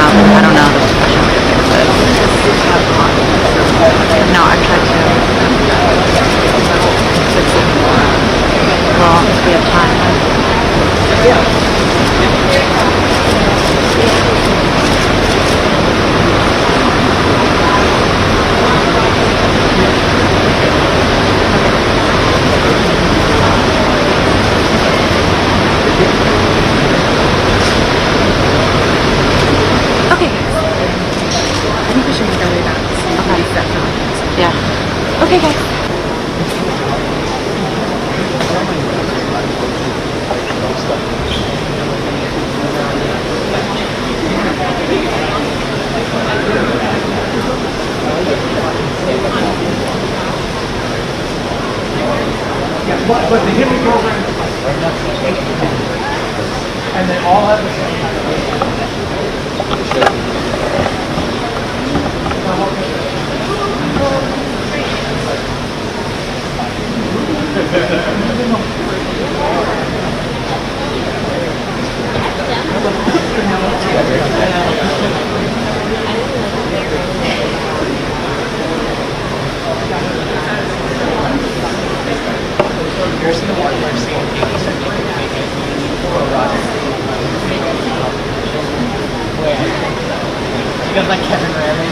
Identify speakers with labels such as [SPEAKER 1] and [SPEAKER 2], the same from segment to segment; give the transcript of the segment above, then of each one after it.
[SPEAKER 1] I don't know the professional name, but no, I tried to. Well, if we have time. Okay.
[SPEAKER 2] I think we should go way back.
[SPEAKER 1] Okay. Yeah. Okay, guys.
[SPEAKER 3] But the HIPAA program is like, and they all have the same Here's the one we're seeing. You guys like Kevin Rabbit?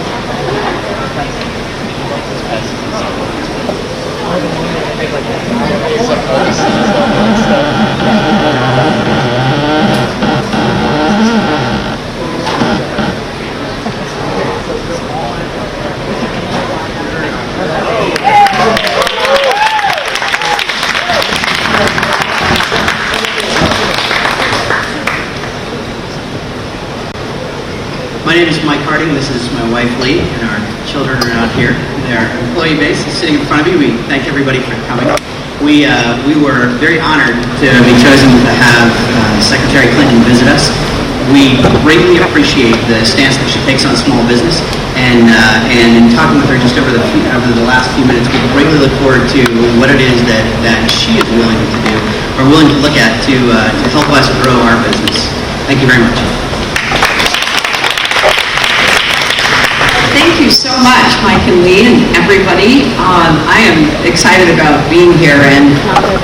[SPEAKER 4] My name is Mike Harding. This is my wife Lee, and our children are out here. Their employee base is sitting in front of you. We thank everybody for coming. We were very honored to be chosen to have Secretary Clinton visit us. We greatly appreciate the stance that she takes on small business, and in talking with her just over the last few minutes, we greatly look forward to what it is that she is willing to do, or willing to look at to help us grow our business. Thank you very much.
[SPEAKER 5] Thank you so much, Mike and Lee and everybody. I am excited about being here, and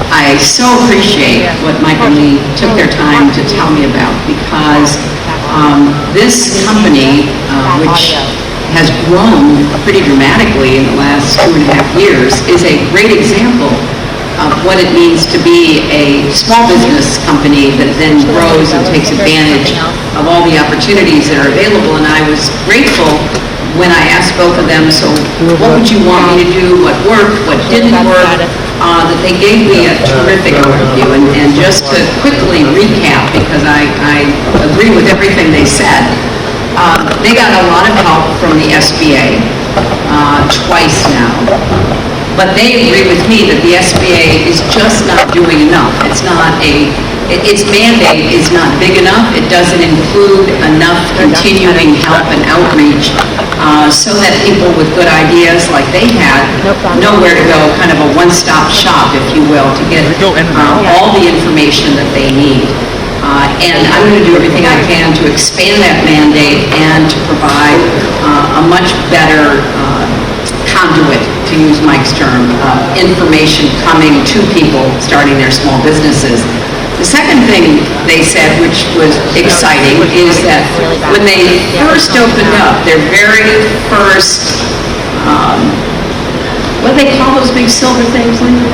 [SPEAKER 5] I so appreciate what Mike and Lee took their time to tell me about, because this company, which has grown pretty dramatically in the last 2.5 years, is a great example of what it means to be a small business company that then grows and takes advantage of all the opportunities that are available. And I was grateful when I asked both of them, so what would you want me to do, what worked, what didn't work, that they gave me a terrific overview. And just to quickly recap, because I agree with everything they said, they got a lot of help from the SBA twice now. But they agree with me that the SBA is just not doing enough. Its mandate is not big enough. It doesn't include enough continuing help and outreach so that people with good ideas like they had know where to go, kind of a one-stop shop, if you will, to get all the information that they need. And I'm going to do everything I can to expand that mandate and to provide a much better conduit, to use Mike's term, information coming to people starting their small businesses. The second thing they said, which was exciting, is that when they first opened up, their very first, what do they call those big silver things, Linda?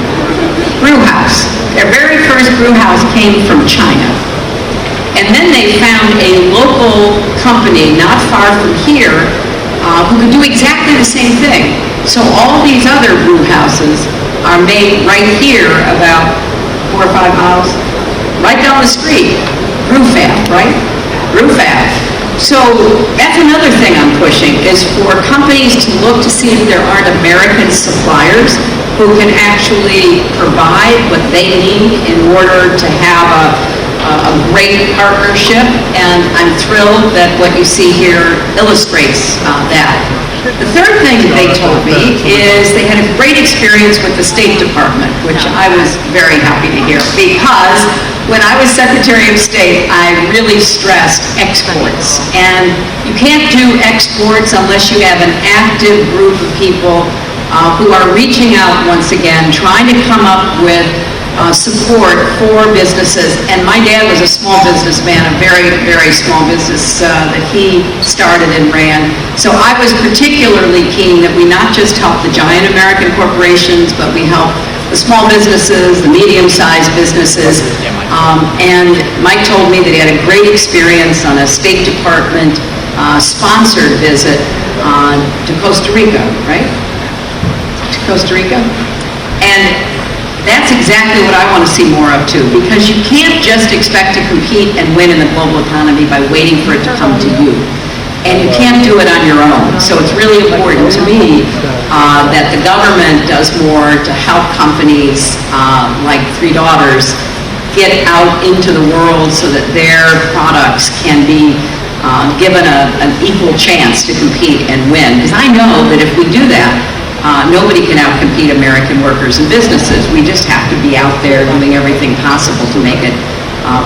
[SPEAKER 5] Brew house. Their very first brew house came from China. And then they found a local company not far from here who could do exactly the same thing. So all these other brew houses are made right here, about 4 or 5 miles, right down the street. Brewfab, right? Brewfab. So that's another thing I'm pushing, is for companies to look to see if there aren't American suppliers who can actually provide what they need in order to have a great partnership, and I'm thrilled that what you see here illustrates that. The third thing they told me is they had a great experience with the State Department, which I was very happy to hear, because when I was Secretary of State, I really stressed exports. And you can't do exports unless you have an active group of people who are reaching out once again, trying to come up with support for businesses. And my dad was a small businessman, a very, very small business that he started and ran. So I was particularly keen that we not just help the giant American corporations, but we help the small businesses, the medium-sized businesses. And Mike told me that he had a great experience on a State Department sponsored visit to Costa Rica, right? To Costa Rica. And that's exactly what I want to see more of too, because you can't just expect to compete and win in the global economy by waiting for it to come to you. And you can't do it on your own. So it's really important to me that the government does more to help companies like Three Daughters get out into the world so that their products can be given an equal chance to compete and win. Because I know that if we do that, nobody can outcompete American workers and businesses. We just have to be out there doing everything possible to make it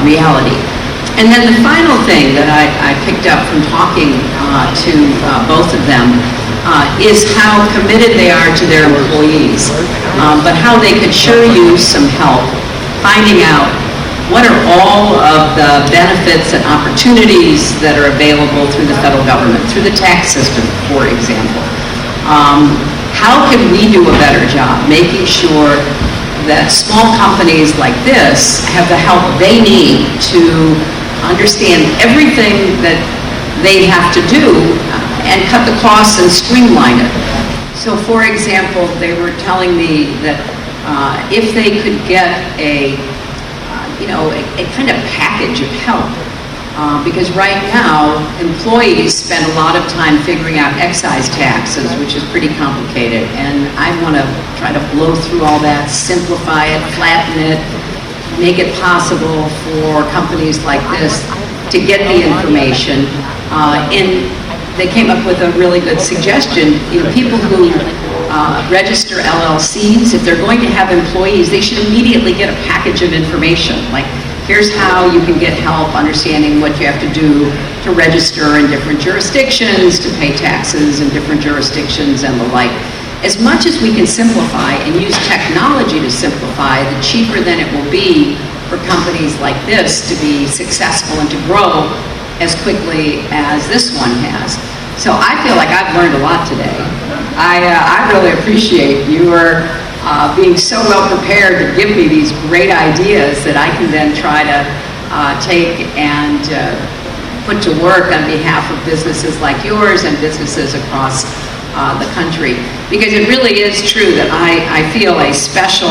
[SPEAKER 5] reality. And then the final thing that I picked up from talking to both of them is how committed they are to their employees, but how they could sure use some help finding out what are all of the benefits and opportunities that are available through the federal government, through the tax system, for example. How can we do a better job making sure that small companies like this have the help they need to understand everything that they have to do and cut the costs and streamline it? So, for example, they were telling me that if they could get a kind of package of help, because right now employees spend a lot of time figuring out excise taxes, which is pretty complicated, and I want to try to blow through all that, simplify it, flatten it, make it possible for companies like this to get the information. And they came up with a really good suggestion. People who register LLCs, if they're going to have employees, they should immediately get a package of information. Like, here's how you can get help understanding what you have to do to register in different jurisdictions, to pay taxes in different jurisdictions, and the like. As much as we can simplify and use technology to simplify, the cheaper then it will be for companies like this to be successful and to grow as quickly as this one has. So I feel like I've learned a lot today. I really appreciate your being so well prepared to give me these great ideas that I can then try to take and put to work on behalf of businesses like yours and businesses across the country. Because it really is true that I feel a special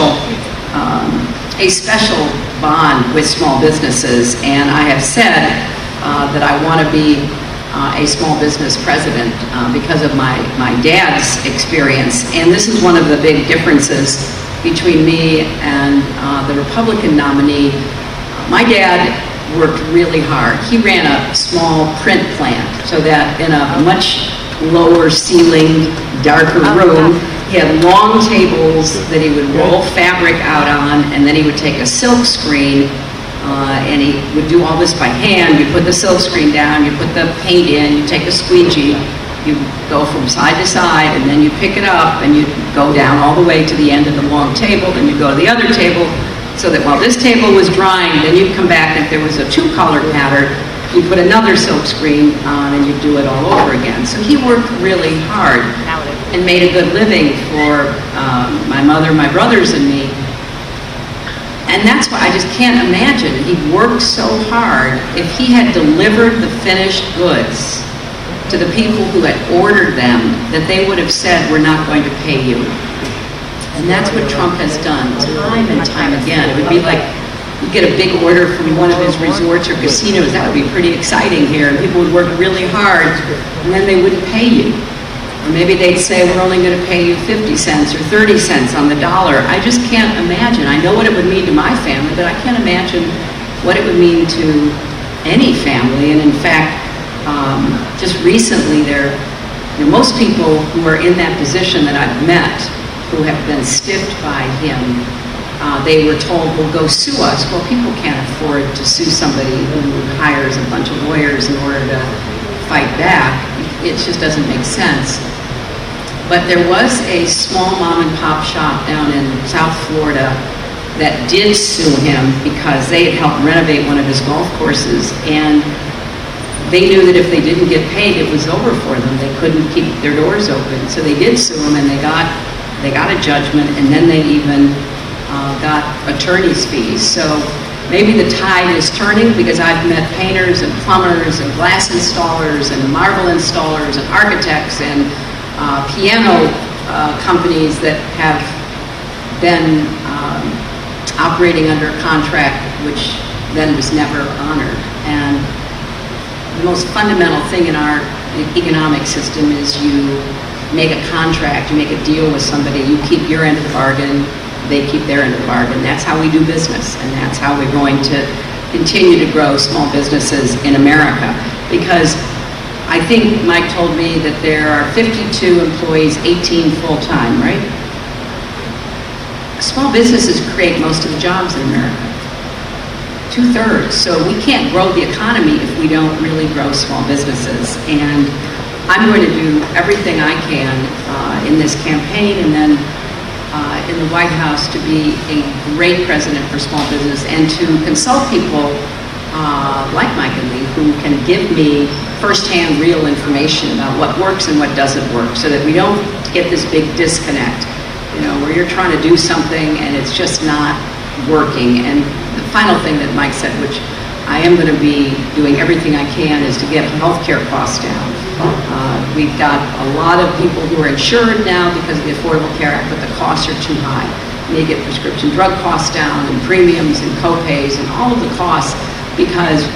[SPEAKER 5] bond with small businesses, and I have said that I want to be a small business president because of my dad's experience. And this is one of the big differences between me and the Republican nominee. My dad worked really hard. He ran a small print plant, so that in a much lower ceiling, darker room, he had long tables that he would roll fabric out on, and then he would take a silk screen and he would do all this by hand. You put the silk screen down, you put the paint in, you take a squeegee, you go from side to side, and then you pick it up and you go down all the way to the end of the long table, then you go to the other table, so that while this table was drying, then you'd come back, and if there was a two-color pattern, you put another silk screen on and you do it all over again. So he worked really hard and made a good living for my mother, my brothers, and me. And that's why I just can't imagine he worked so hard if he had delivered the finished goods to the people who had ordered them, that they would have said, we're not going to pay you. And that's what Trump has done time and time again. It would be like you get a big order from one of his resorts or casinos. That would be pretty exciting here. And people would work really hard, and then they wouldn't pay you. Or maybe they'd say, we're only going to pay you 50 cents or 30 cents on the dollar. I just can't imagine. I know what it would mean to my family, but I can't imagine what it would mean to any family. And in fact, just recently most people who are in that position that I've met who have been stiffed by him, they were told, well, go sue us. Well, people can't afford to sue somebody who hires a bunch of lawyers in order to fight back. It just doesn't make sense. But there was a small mom and pop shop down in South Florida that did sue him because they had helped renovate one of his golf courses, and they knew that if they didn't get paid, it was over for them. They couldn't keep their doors open. So they did sue him, and they got a judgment, and then they even got attorney's fees. So maybe the tide is turning, because I've met painters and plumbers and glass installers and marble installers and architects and piano companies that have been operating under a contract which then was never honored. And the most fundamental thing in our economic system is you make a contract, you make a deal with somebody, you keep your end of the bargain, they keep their end of the bargain. That's how we do business, and that's how we're going to continue to grow small businesses in America. Because I think Mike told me that there are 52 employees, 18 full-time, right? Small businesses create most of the jobs in America. 2/3. So we can't grow the economy if we don't really grow small businesses. And I'm going to do everything I can in this campaign and then in the White House to be a great president for small business and to consult people like Mike and me who can give me firsthand real information about what works and what doesn't work, so that we don't get this big disconnect, where you're trying to do something and it's just not working. And the final thing that Mike said, which I am going to be doing everything I can, is to get healthcare costs down. We've got a lot of people who are insured now because of the Affordable Care Act, but the costs are too high. We need to get prescription drug costs down, and premiums and co-pays and all of the costs, because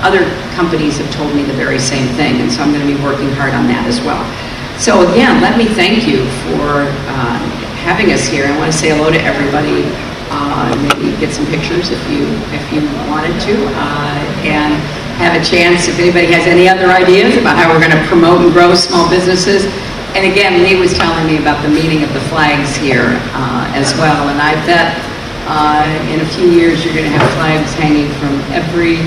[SPEAKER 5] other companies have told me the very same thing, and so I'm going to be working hard on that as well. So again, let me thank you for having us here. I want to say hello to everybody. Maybe get some pictures if you wanted to, and have a chance if anybody has any other ideas about how we're going to promote and grow small businesses. And again, Lee was telling me about the meaning of the flags here as well, and I bet in a few years you're going to have flags hanging from every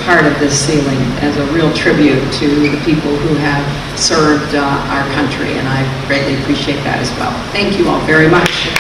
[SPEAKER 5] part of this ceiling as a real tribute to the people who have served our country, and I greatly appreciate that as well. Thank you all very much.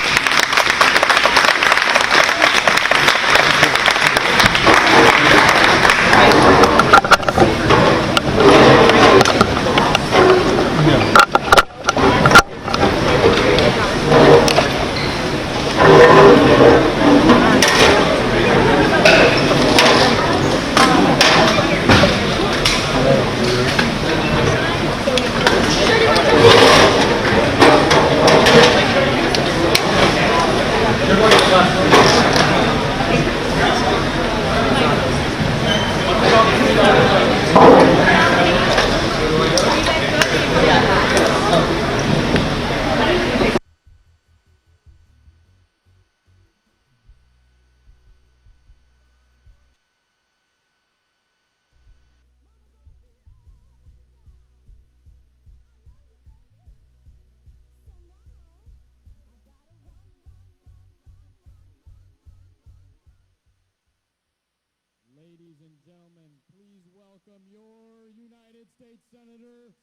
[SPEAKER 6] Ladies and gentlemen, please welcome your United States Senator,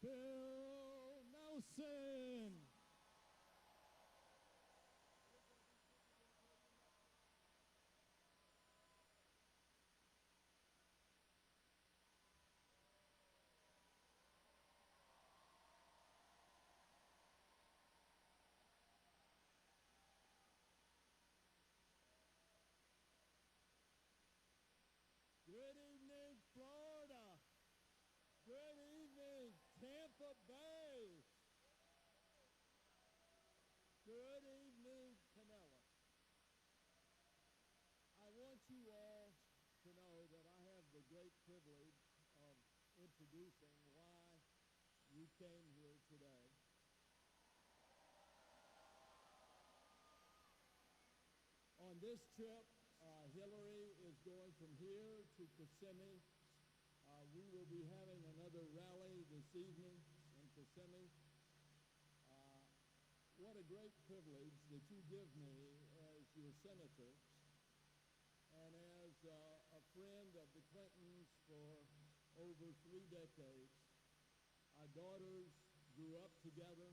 [SPEAKER 6] Bill Nelson. Good evening, Florida. Good evening, Tampa Bay. Good evening, Pinellas. I want you all to know that I have the great privilege of introducing why you came here today. On this trip Hillary is going from here to Kissimmee. We will be having another rally this evening in Kissimmee. What a great privilege that you give me as your senator and as a friend of the Clintons for over 3 decades. Our daughters grew up together,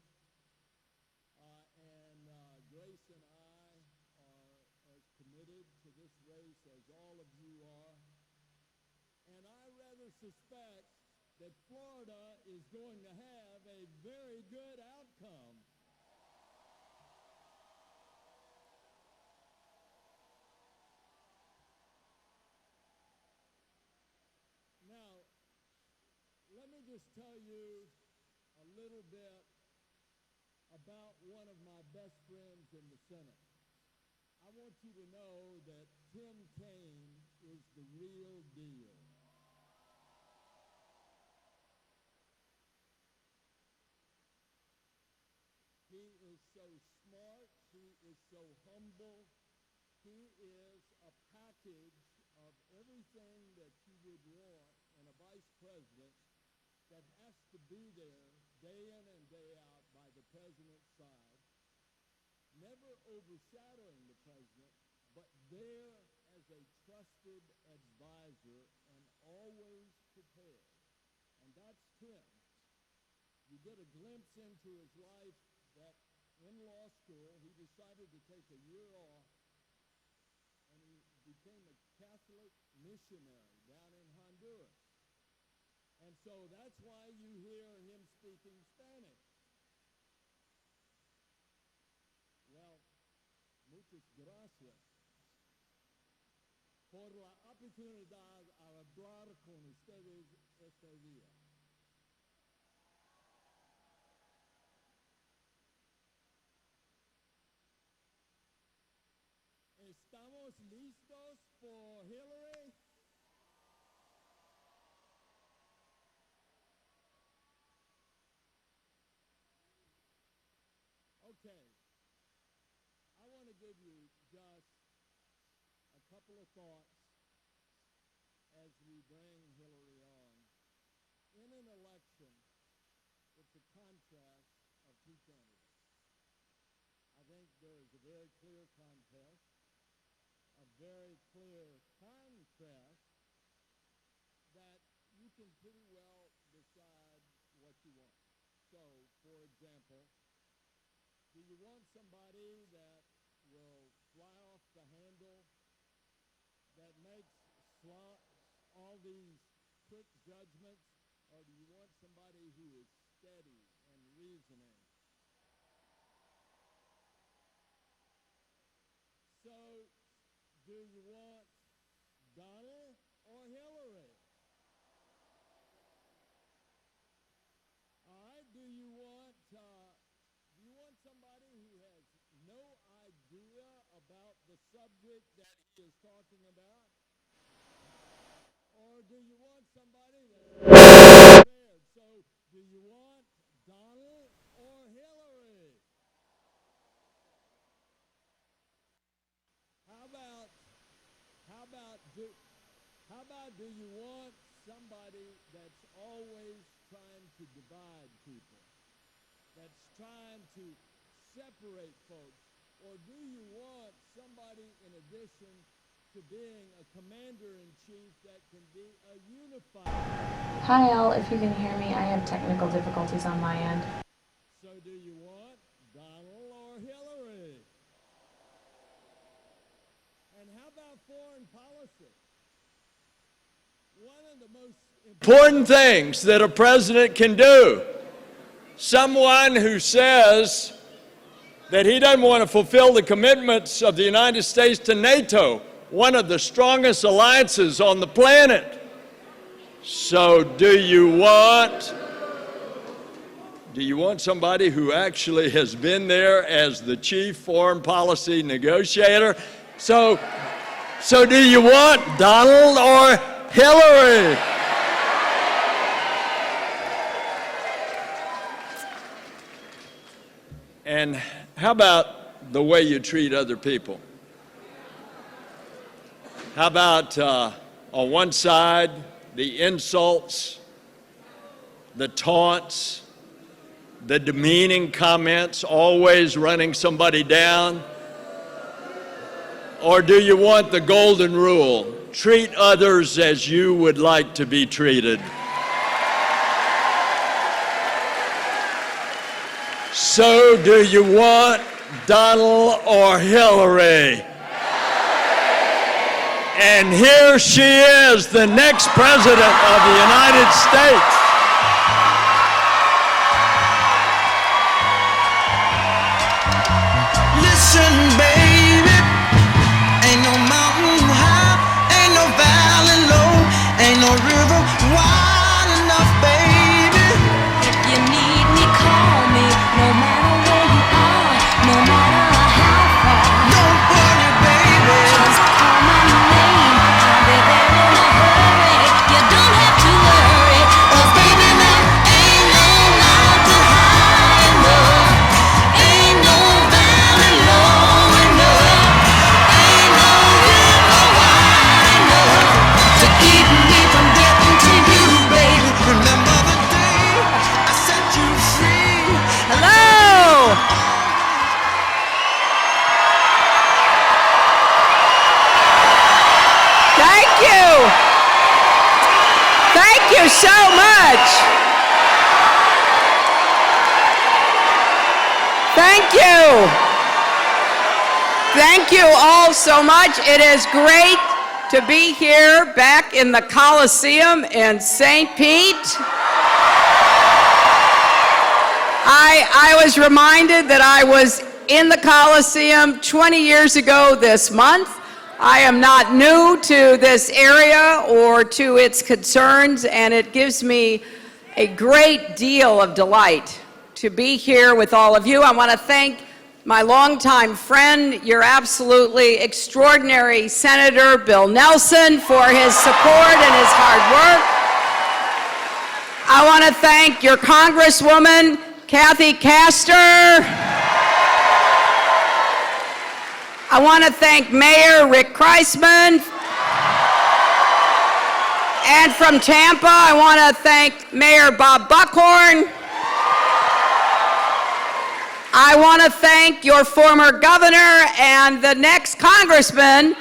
[SPEAKER 6] and Grace and I are as committed to this race as all of you are. And I rather suspect that Florida is going to have a very good outcome. Now, let me just tell you a little bit about one of my best friends in the Senate. I want you to know that Tim Kaine is the real deal. He is so smart. He is so humble. He is a package of everything that you would want in a vice president that has to be there day in and day out by the president's side, never overshadowing the president, but there as a trusted advisor and always prepared. And that's Tim. You get a glimpse into his life that in law school he decided to take a year off, and he became a Catholic missionary down in Honduras. And so that's why you hear him speaking Spanish. Well, muchas gracias por la oportunidad a hablar con ustedes este día. ¿Estamos listos por Hillary? Okay. I want to give you just a couple of thoughts as we bring Hillary on. In an election, it's a contrast of two candidates. I think there is a very clear contest, a very clear contrast that you can pretty well decide what you want. So, for example, do you want somebody that will fly off the handle, that makes all these quick judgments, or do you want somebody who is steady and reasoning? So, do you want Donald or Hillary? All right, do you want somebody who has no idea about the subject that he is talking about? Or do you want somebody that's prepared? So, do you want Donald or Hillary? How about do you want somebody that's always trying to divide people, that's trying to separate folks? Or do you want somebody, in addition to being a commander-in-chief, that can be a unifier?
[SPEAKER 2] Hi all, if you can hear me, I have technical difficulties on my end.
[SPEAKER 6] So do you want Donald or Hillary? And how about foreign policy? One of the most important things that a president can do, someone who says that he doesn't want to fulfill the commitments of the United States to NATO, one of the strongest alliances on the planet. So do you want somebody who actually has been there as the chief foreign policy negotiator? So do you want Donald or Hillary? And how about the way you treat other people? How about on one side, the insults, the taunts, the demeaning comments, always running somebody down? Or do you want the golden rule? Treat others as you would like to be treated. So do you want Donald or Hillary? And here she is, the next president of the United States.
[SPEAKER 7] Listen, baby, ain't no mountain high, ain't no valley low, ain't no river wide enough, baby.
[SPEAKER 8] If you need me, call me, no matter where you are, no matter how far.
[SPEAKER 7] Don't worry, baby.
[SPEAKER 8] Just call my name, I'll be there in a hurry. You don't have to worry, 'cause baby, there ain't no mountain high enough, ain't no valley low enough, ain't no river wide enough to keep me from getting to you, baby.
[SPEAKER 7] Remember the day I set you free.
[SPEAKER 9] Hello! Thank you! Thank you so much! Thank you! Thank you all so much. It is great to be here back in the Coliseum in St. Pete. I was reminded that I was in the Coliseum 20 years ago this month. I am not new to this area or to its concerns, and it gives me a great deal of delight to be here with all of you. I want to thank my longtime friend, your absolutely extraordinary Senator Bill Nelson, for his support and his hard work. I want to thank your Congresswoman, Kathy Castor. I want to thank Mayor Rick Kreisman. And from Tampa, I want to thank Mayor Bob Buckhorn. I want to thank your former governor and the next congressman,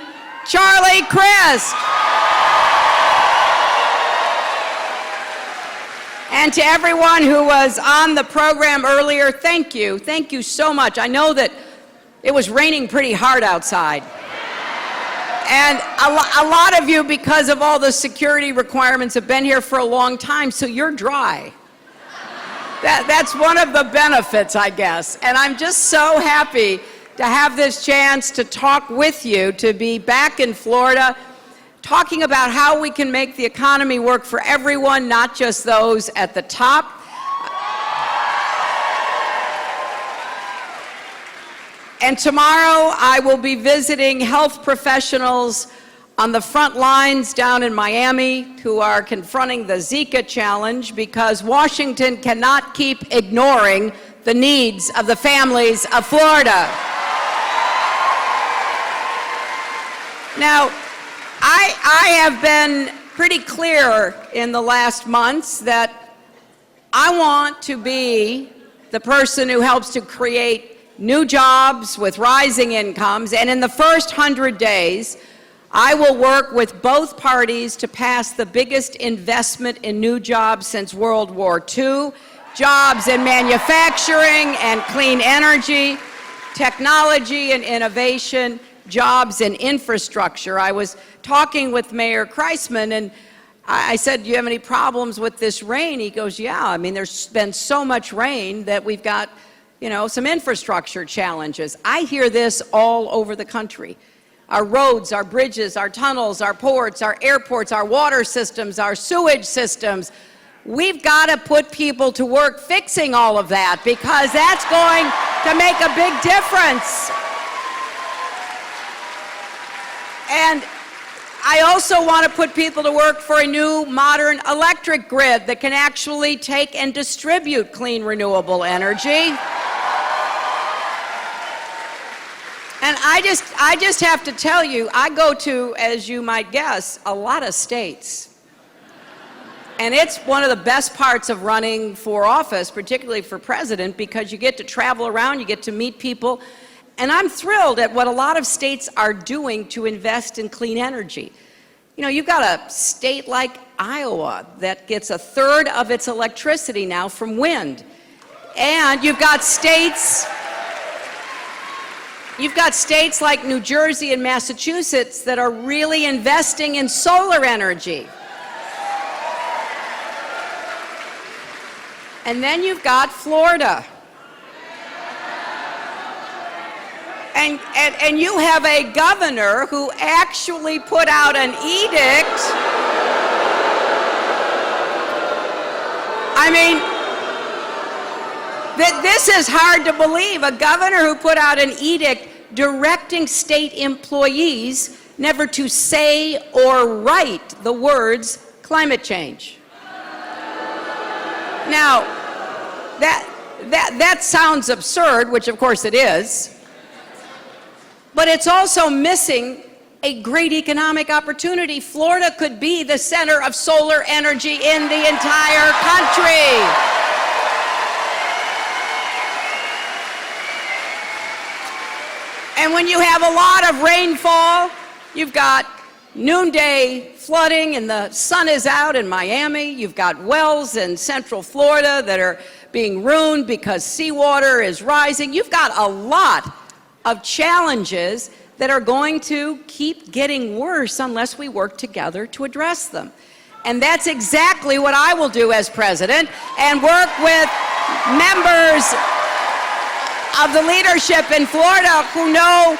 [SPEAKER 9] Charlie Crist. And to everyone who was on the program earlier, thank you. Thank you so much. I know that it was raining pretty hard outside. And a lot of you, because of all the security requirements, have been here for a long time, so you're dry. That's one of the benefits, I guess. And I'm just so happy to have this chance to talk with you, to be back in Florida, talking about how we can make the economy work for everyone, not just those at the top. And tomorrow I will be visiting health professionals on the front lines down in Miami who are confronting the Zika challenge, because Washington cannot keep ignoring the needs of the families of Florida. Now, I have been pretty clear in the last months that I want to be the person who helps to create new jobs with rising incomes, and in the first 100 days, I will work with both parties to pass the biggest investment in new jobs since World War II, jobs in manufacturing and clean energy, technology and innovation, jobs in infrastructure. I was talking with Mayor Kreisman, and I said, do you have any problems with this rain? He goes, yeah, I mean, there's been so much rain that we've got, you know, some infrastructure challenges. I hear this all over the country. Our roads, our bridges, our tunnels, our ports, our airports, our water systems, our sewage systems. We've got to put people to work fixing all of that, because that's going to make a big difference. And I also want to put people to work for a new modern electric grid that can actually take and distribute clean renewable energy. And I just have to tell you, I go to, as you might guess, a lot of states. And it's one of the best parts of running for office, particularly for president, because you get to travel around, you get to meet people. And I'm thrilled at what a lot of states are doing to invest in clean energy. You know, you've got a state like Iowa that gets a third of its electricity now from wind. And you've got states like New Jersey and Massachusetts that are really investing in solar energy. And then you've got Florida. And you have a governor who actually put out an edict. I mean, this is hard to believe. A governor who put out an edict directing state employees never to say or write the words climate change. Now, that sounds absurd, which of course it is. But it's also missing a great economic opportunity. Florida could be the center of solar energy in the entire country. And when you have a lot of rainfall, you've got noonday flooding and the sun is out in Miami. You've got wells in Central Florida that are being ruined because seawater is rising. You've got a lot of challenges that are going to keep getting worse unless we work together to address them. And that's exactly what I will do as president, and work with members of the leadership in Florida who know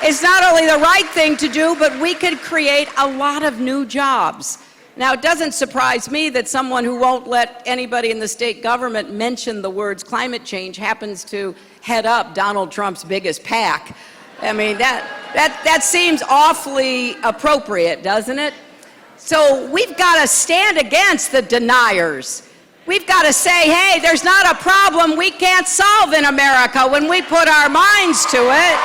[SPEAKER 9] it's not only the right thing to do, but we could create a lot of new jobs. Now, it doesn't surprise me that someone who won't let anybody in the state government mention the words climate change happens to head up Donald Trump's biggest PAC. I mean, that seems awfully appropriate, doesn't it? So we've got to stand against the deniers. We've got to say, hey, there's not a problem we can't solve in America when we put our minds to it.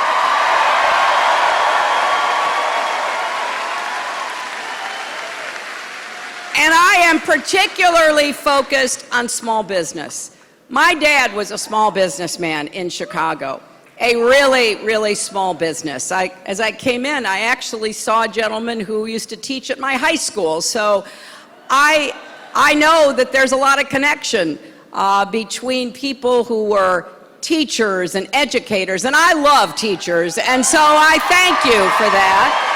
[SPEAKER 9] And I am particularly focused on small business. My dad was a small businessman in Chicago, a really, really small business. As I came in, I actually saw a gentleman who used to teach at my high school. So I know that there's a lot of connection between people who were teachers and educators, and I love teachers, and so I thank you for that.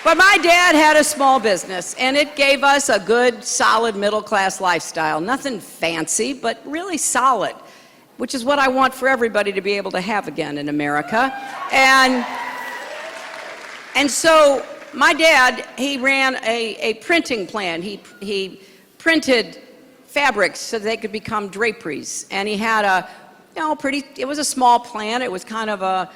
[SPEAKER 9] But my dad had a small business, and it gave us a good, solid, middle-class lifestyle. Nothing fancy, but really solid, which is what I want for everybody to be able to have again in America. And so my dad, he ran a printing plant. He printed fabrics so they could become draperies. And he had it was a small plant. It was kind of a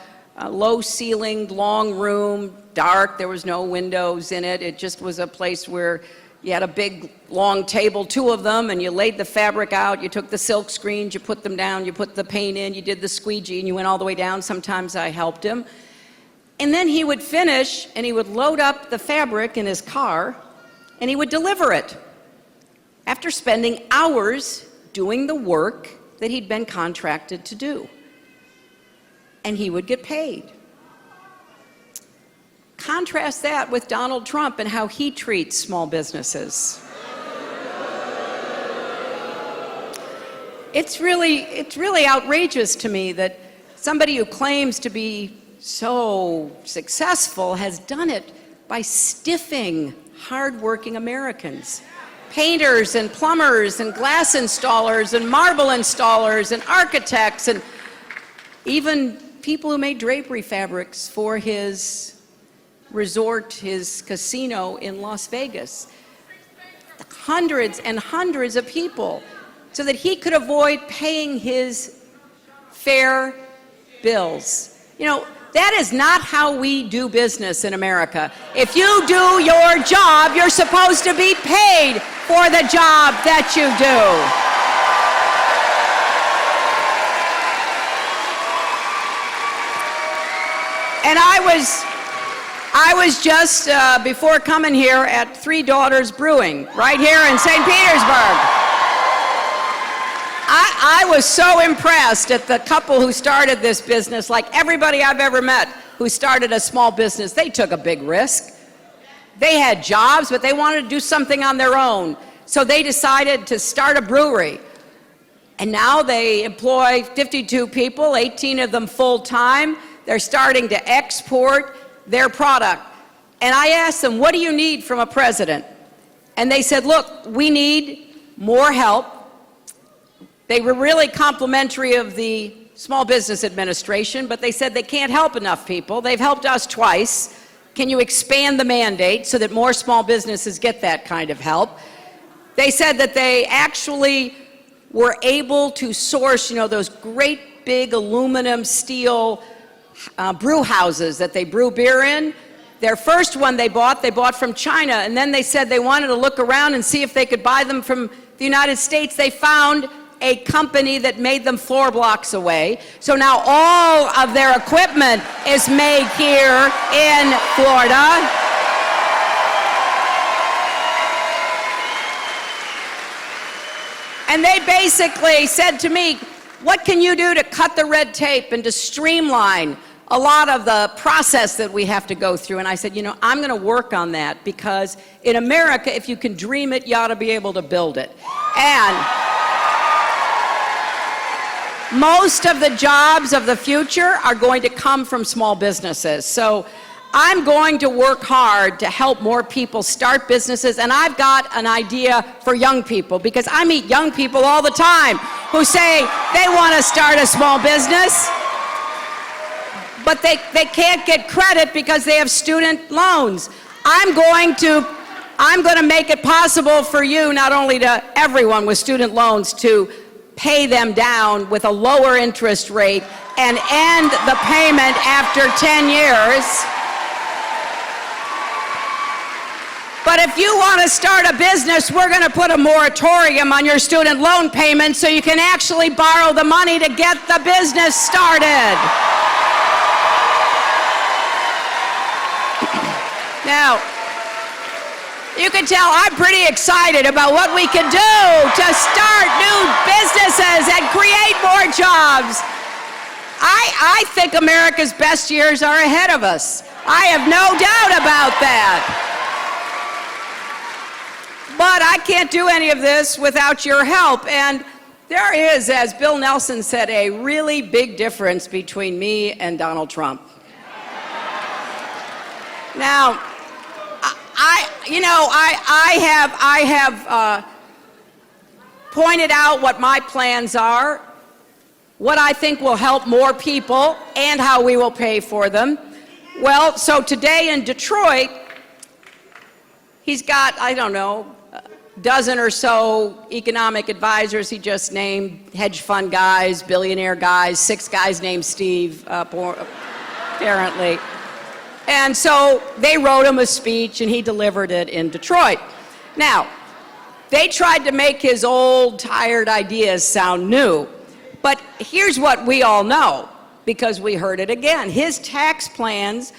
[SPEAKER 9] low-ceilinged, long room, dark. There was no windows in it. It just was a place where you had a big, long table, two of them, and you laid the fabric out. You took the silk screens, you put them down, you put the paint in, you did the squeegee, and you went all the way down. Sometimes I helped him. And then he would finish, and he would load up the fabric in his car, and he would deliver it after spending hours doing the work that he'd been contracted to do. And he would get paid. Contrast that with Donald Trump and how he treats small businesses. It's really outrageous to me that somebody who claims to be so successful has done it by stiffing hardworking Americans. Painters and plumbers and glass installers and marble installers and architects and even people who made drapery fabrics for his resort, his casino in Las Vegas. Hundreds and hundreds of people, so that he could avoid paying his fair bills. You know, that is not how we do business in America. If you do your job, you're supposed to be paid for the job that you do. And I was just, before coming here, at Three Daughters Brewing, right here in St. Petersburg. I was so impressed at the couple who started this business. Like everybody I've ever met who started a small business, they took a big risk. They had jobs, but they wanted to do something on their own. So they decided to start a brewery. And now they employ 52 people, 18 of them full-time. They're starting to export their product. And I asked them, what do you need from a president? And they said, look, we need more help. They were really complimentary of the Small Business Administration, but they said they can't help enough people. They've helped us twice. Can you expand the mandate so that more small businesses get that kind of help? They said that they actually were able to source, those great big aluminum steel brew houses that they brew beer in. Their first one they bought from China, and then they said they wanted to look around and see if they could buy them from the United States. They found a company that made them floor blocks away. So now all of their equipment is made here in Florida. And they basically said to me, what can you do to cut the red tape and to streamline a lot of the process that we have to go through? And I said, I'm going to work on that, because in America, if you can dream it, you ought to be able to build it. And most of the jobs of the future are going to come from small businesses. So I'm going to work hard to help more people start businesses, and I've got an idea for young people, because I meet young people all the time who say they want to start a small business, but they can't get credit because they have student loans. I'm going to make it possible for you, not only to everyone with student loans, to pay them down with a lower interest rate and end the payment after 10 years. But if you want to start a business, we're going to put a moratorium on your student loan payments so you can actually borrow the money to get the business started. Now, you can tell I'm pretty excited about what we can do to start new businesses and create more jobs. I think America's best years are ahead of us. I have no doubt about that. But I can't do any of this without your help. And there is, as Bill Nelson said, a really big difference between me and Donald Trump. Now, I have pointed out what my plans are, what I think will help more people, and how we will pay for them. Well, so today in Detroit, he's got, I don't know, a dozen or so economic advisors he just named, hedge fund guys, billionaire guys, 6 guys named Steve, apparently. And so they wrote him a speech, and he delivered it in Detroit. Now, they tried to make his old, tired ideas sound new. But here's what we all know, because we heard it again. His tax plans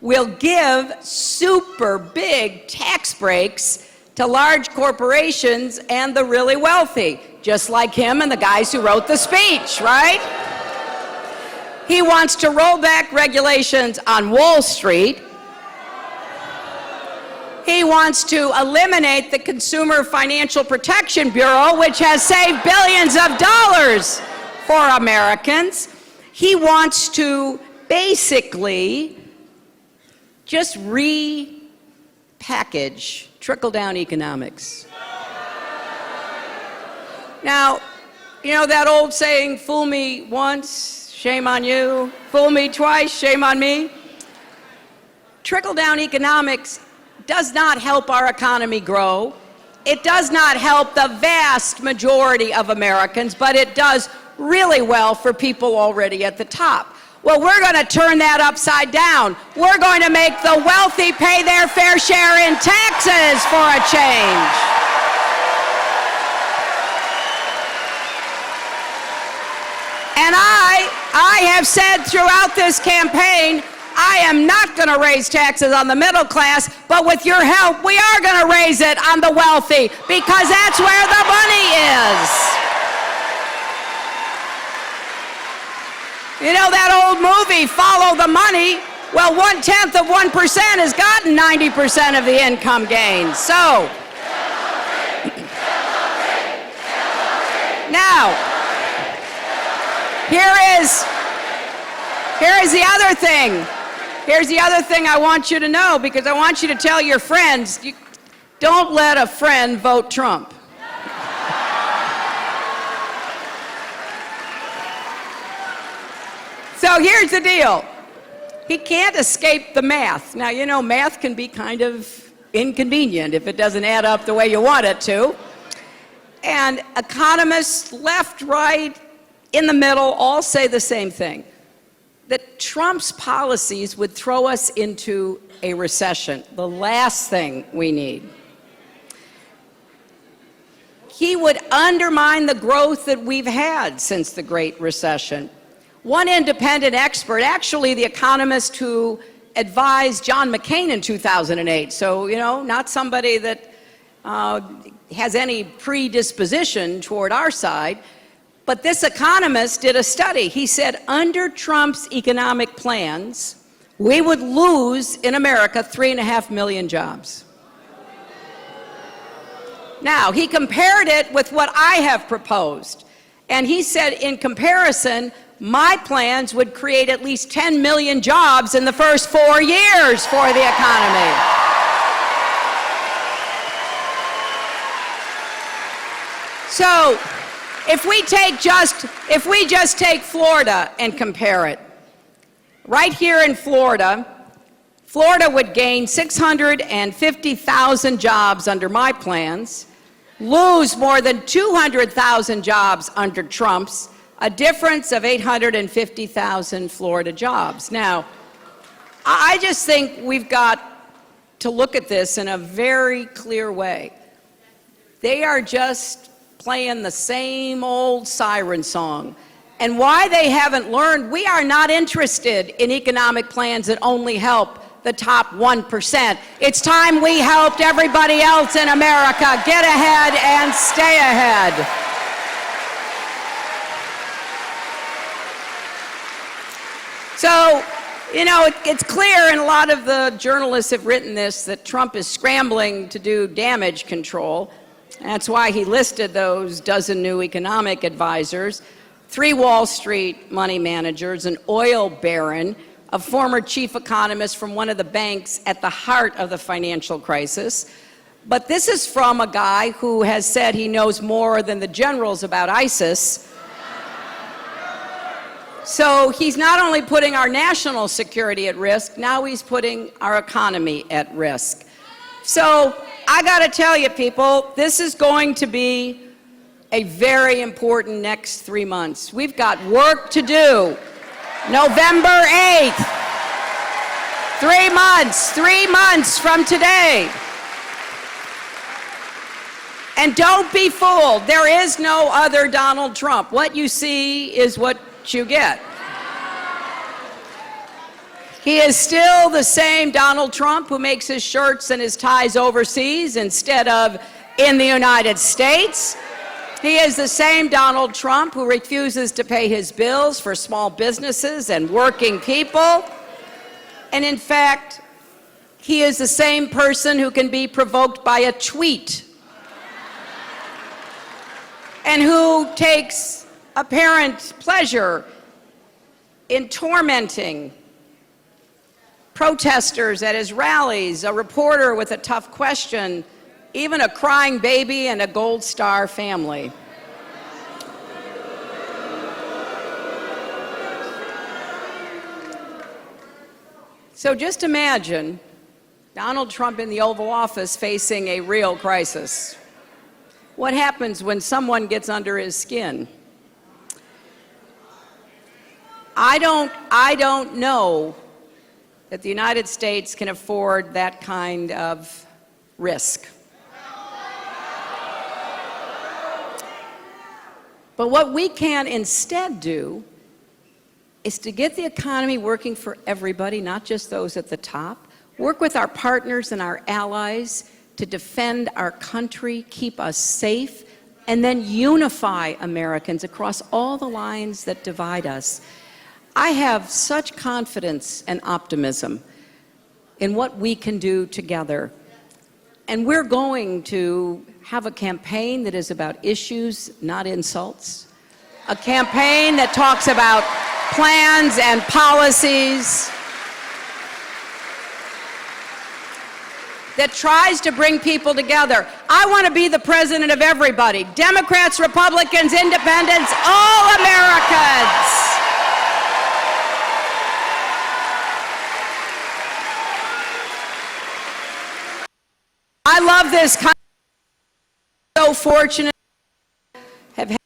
[SPEAKER 9] will give super big tax breaks to large corporations and the really wealthy, just like him and the guys who wrote the speech, right? He wants to roll back regulations on Wall Street. He wants to eliminate the Consumer Financial Protection Bureau, which has saved billions of dollars for Americans. He wants to basically just repackage trickle-down economics. Now, that old saying, fool me once, shame on you. Fool me twice, shame on me. Trickle-down economics does not help our economy grow. It does not help the vast majority of Americans, but it does really well for people already at the top. Well, we're going to turn that upside down. We're going to make the wealthy pay their fair share in taxes for a change. And I have said throughout this campaign, I am not going to raise taxes on the middle class, but with your help, we are going to raise it on the wealthy because that's where the money is. You know that old movie, Follow the Money? Well, 1/10 of 1% has gotten 90% of the income gains. So, now, here is the other thing. Here's the other thing I want you to know, because I want you to tell your friends, don't let a friend vote Trump. So here's the deal. He can't escape the math. Now, you know, math can be kind of inconvenient if it doesn't add up the way you want it to. And economists, left, right, in the middle, all say the same thing, that Trump's policies would throw us into a recession, the last thing we need. He would undermine the growth that we've had since the Great Recession. One independent expert, actually the economist who advised John McCain in 2008, so, you know, not somebody that has any predisposition toward our side, but this economist did a study. He said under Trump's economic plans, we would lose in America 3.5 million jobs. Now, he compared it with what I have proposed, and he said in comparison, my plans would create at least 10 million jobs in the first 4 years for the economy. So, if we just take Florida and compare it, right here in Florida, Florida would gain 650,000 jobs under my plans, lose more than 200,000 jobs under Trump's, a difference of 850,000 Florida jobs. Now, I just think we've got to look at this in a very clear way. They are just playing the same old siren song. And why they haven't learned, we are not interested in economic plans that only help the top 1%. It's time we helped everybody else in America get ahead and stay ahead. So, you know, it's clear, and a lot of the journalists have written this, that Trump is scrambling to do damage control. That's why he listed those dozen new economic advisors, 3 Wall Street money managers, an oil baron, a former chief economist from one of the banks at the heart of the financial crisis. But this is from a guy who has said he knows more than the generals about ISIS. So he's not only putting our national security at risk, now he's putting our economy at risk. So I got to tell you, people, this is going to be a very important next 3 months. We've got work to do. November 8th, 3 months from today. And don't be fooled. There is no other Donald Trump. What you see is what you get. He is still the same Donald Trump who makes his shirts and his ties overseas instead of in the United States. He is the same Donald Trump who refuses to pay his bills for small businesses and working people. And in fact, he is the same person who can be provoked by a tweet and who takes apparent pleasure in tormenting protesters at his rallies, a reporter with a tough question, even a crying baby and a Gold Star family. So just imagine Donald Trump in the Oval Office facing a real crisis. What happens when someone gets under his skin? I don't know that the United States can afford that kind of risk. But what we can instead do is to get the economy working for everybody, not just those at the top, work with our partners and our allies to defend our country, keep us safe, and then unify Americans across all the lines that divide us. I have such confidence and optimism in what we can do together. And we're going to have a campaign that is about issues, not insults. A campaign that talks about plans and policies, that tries to bring people together. I want to be the president of everybody. Democrats, Republicans, Independents, all Americans. I love this country. So fortunate to have had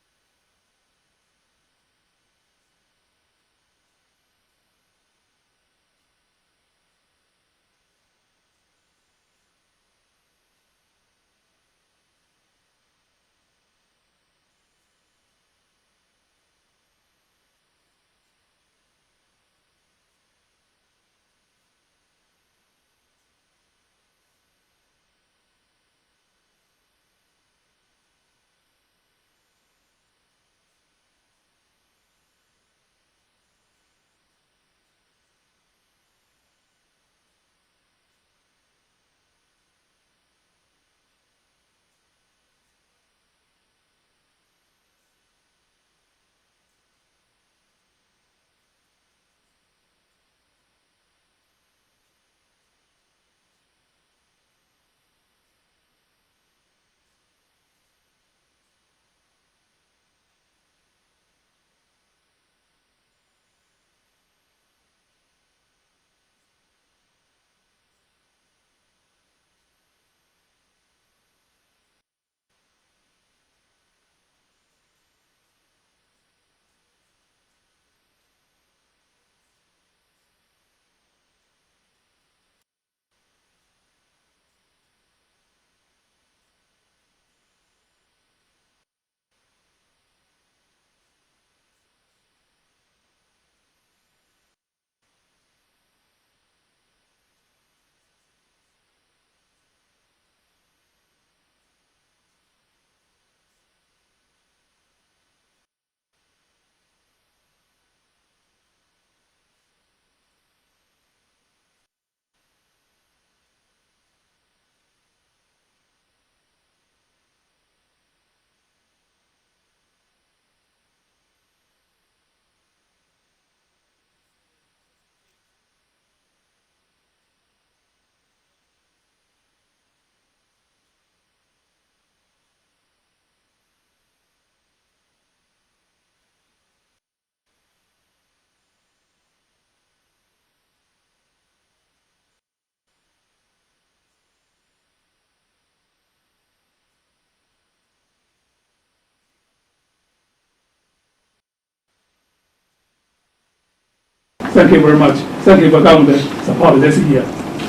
[SPEAKER 3] Thank you very much. Thank you for government support this year.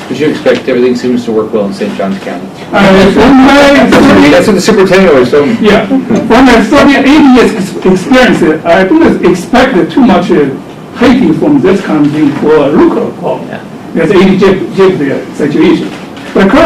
[SPEAKER 10] Did you expect everything seems to work well in St. Johns County?
[SPEAKER 3] That's
[SPEAKER 10] what the superintendent always told me.
[SPEAKER 3] Yeah, from my 38 years experience, I don't expect too much hating from this kind of thing for a local problem.
[SPEAKER 10] Yeah.
[SPEAKER 3] There's 80 the situation. But currently,